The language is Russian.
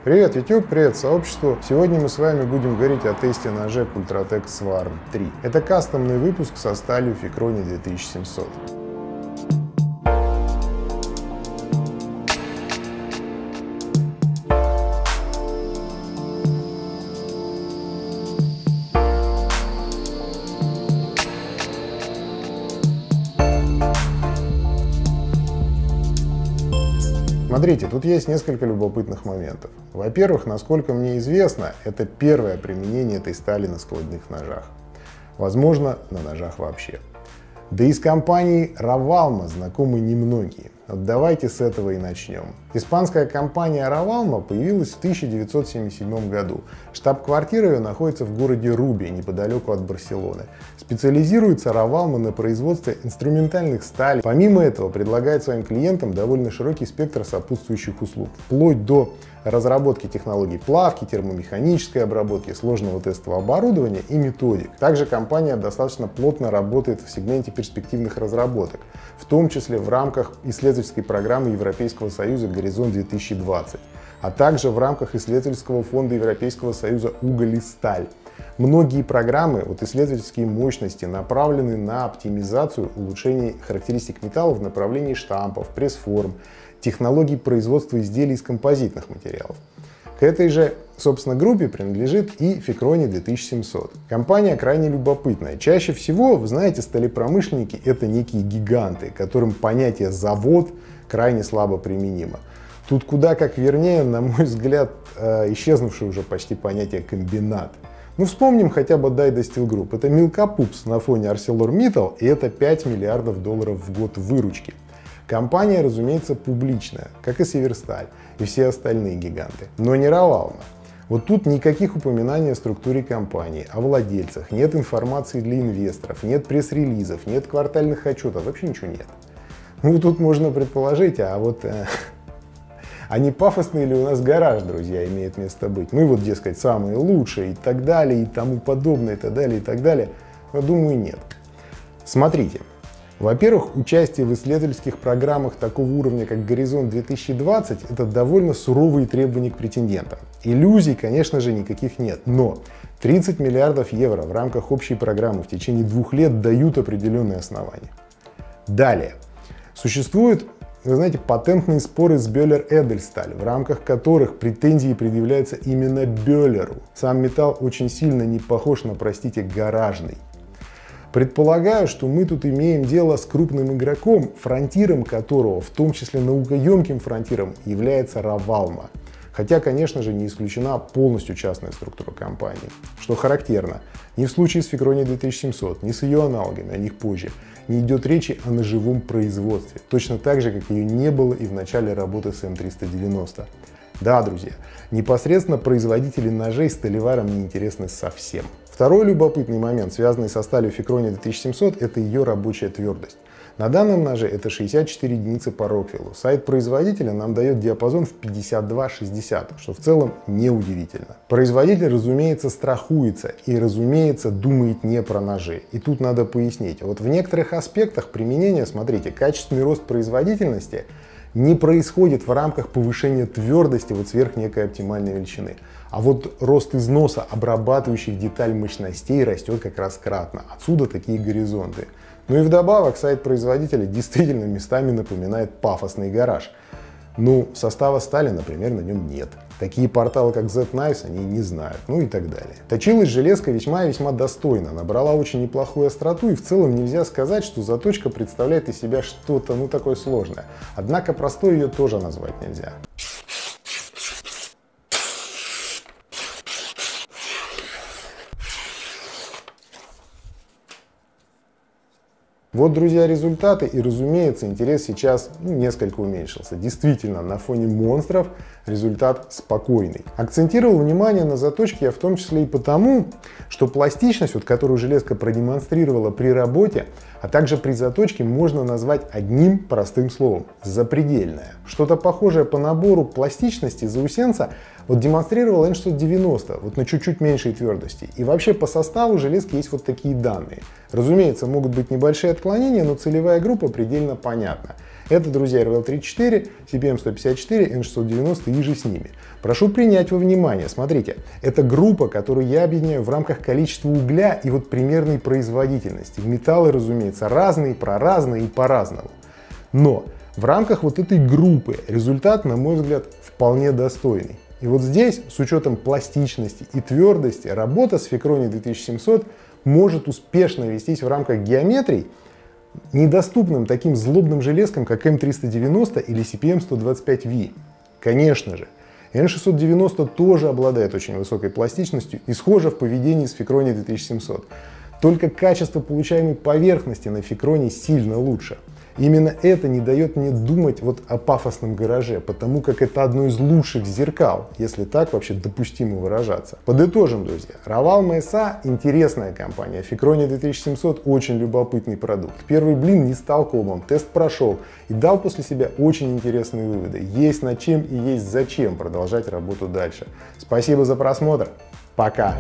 Привет, YouTube, привет, сообществу! Сегодня мы с вами будем говорить о тесте ножа Ultratech Swarm 3. Это кастомный выпуск со сталью Ficroni 2700. Смотрите, тут есть несколько любопытных моментов. Во-первых, насколько мне известно, это первое применение этой стали на складных ножах. Возможно, на ножах вообще. Да и с компанией Rawalma знакомы немногие. Вот давайте с этого и начнем. Испанская компания Rawalma появилась в 1977 году. Штаб-квартира ее находится в городе Руби, неподалеку от Барселоны. Специализируется Rawalma на производстве инструментальных сталей. Помимо этого, предлагает своим клиентам довольно широкий спектр сопутствующих услуг, вплоть до разработки технологий плавки, термомеханической обработки, сложного тестового оборудования и методик. Также компания достаточно плотно работает в сегменте перспективных разработок, в том числе в рамках исследовательской программы Европейского Союза «Горизонт 2020», а также в рамках исследовательского фонда Европейского Союза «Уголь и сталь». Многие программы, исследовательские мощности направлены на оптимизацию, улучшение характеристик металлов в направлении штампов, пресс-форм, технологий производства изделий из композитных материалов. К этой же, собственно, группе принадлежит и Ficroni 2700. Компания крайне любопытная. Чаще всего, вы знаете, сталепромышленники — это некие гиганты, которым понятие «завод» крайне слабо применимо. Тут куда как вернее, на мой взгляд, исчезнувшее уже почти понятие «комбинат». Ну, вспомним хотя бы Dyda Steel Group. Это мелкопупс на фоне ArcelorMittal, и это 5 миллиардов долларов в год выручки. Компания, разумеется, публичная, как и Северсталь и все остальные гиганты, но не Rawalma. Вот тут никаких упоминаний о структуре компании, о владельцах, нет информации для инвесторов, нет пресс-релизов, нет квартальных отчетов, вообще ничего нет. Ну, тут можно предположить, а не пафосный ли у нас гараж, друзья, имеет место быть? Мы вот, дескать, самые лучшие и так далее, и тому подобное, и так далее, и так далее. Но, думаю, нет. Смотрите. Во-первых, участие в исследовательских программах такого уровня, как «Горизонт 2020», это довольно суровые требования к претендентам. Иллюзий, конечно же, никаких нет, но 30 миллиардов евро в рамках общей программы в течение 2 лет дают определенные основания. Далее. Существуют, вы знаете, патентные споры с Böhler Edelstahl, в рамках которых претензии предъявляются именно Бёллеру. Сам металл очень сильно не похож на, простите, гаражный. Предполагаю, что мы тут имеем дело с крупным игроком, фронтиром которого, в том числе наукоемким фронтиром, является Rawalma. Хотя, конечно же, не исключена полностью частная структура компании. Что характерно, ни в случае с Ficroni 2700, ни с ее аналогами, о них позже, не идет речи о ножевом производстве. Точно так же, как ее не было и в начале работы с М390. Да, друзья, непосредственно производители ножей сталеварам не интересны совсем. Второй любопытный момент, связанный со сталью Ficroni 2700, это ее рабочая твердость. На данном ноже это 64 единицы по Роквеллу. Сайт производителя нам дает диапазон в 52-60, что в целом неудивительно. Производитель, разумеется, страхуется и, разумеется, думает не про ножи. И тут надо пояснить. Вот в некоторых аспектах применения, смотрите, качественный рост производительности не происходит в рамках повышения твердости сверх некой оптимальной величины. А вот рост износа обрабатывающих деталь мощностей растет как раз кратно. Отсюда такие горизонты. Ну и вдобавок сайт производителя действительно местами напоминает пафосный гараж. Ну, состава стали, например, на нем нет. Такие порталы, как Z-Knives, они не знают, ну и так далее. Точилась железка весьма и весьма достойно, набрала очень неплохую остроту, и в целом нельзя сказать, что заточка представляет из себя что-то, такое сложное. Однако простой ее тоже назвать нельзя. Вот, друзья, результаты, и, разумеется, интерес сейчас несколько уменьшился. Действительно, на фоне монстров результат спокойный. Акцентировал внимание на заточке я в том числе и потому, что пластичность, которую железка продемонстрировала при работе, А также при заточке можно назвать одним простым словом – запредельная. Что-то похожее по набору пластичности заусенца вот демонстрировал N690, вот на чуть-чуть меньшей твердости. И вообще по составу железки есть вот такие данные. Разумеется, могут быть небольшие отклонения, но целевая группа предельно понятна. Это, друзья, RVL34, CPM154, N690 и же с ними. Прошу принять во внимание, смотрите, это группа, которую я объединяю в рамках количества угля и вот примерной производительности. Металлы, разумеется, разные, проразные и по-разному. Но в рамках вот этой группы результат, на мой взгляд, вполне достойный. И вот здесь, с учетом пластичности и твердости, работа с Ficroni 2700 может успешно вестись в рамках геометрий, недоступным таким злобным железкам, как M390 или CPM125V. Конечно же, N690 тоже обладает очень высокой пластичностью и схожа в поведении с Ficroni 2700. Только качество получаемой поверхности на Ficroni сильно лучше. Именно это не дает мне думать вот о пафосном гараже, потому как это одно из лучших зеркал, если так вообще допустимо выражаться. Подытожим, друзья. Raval MSA интересная компания, Ficroni 2700 очень любопытный продукт. Первый блин не стал комом, тест прошел и дал после себя очень интересные выводы. Есть над чем и есть зачем продолжать работу дальше. Спасибо за просмотр. Пока!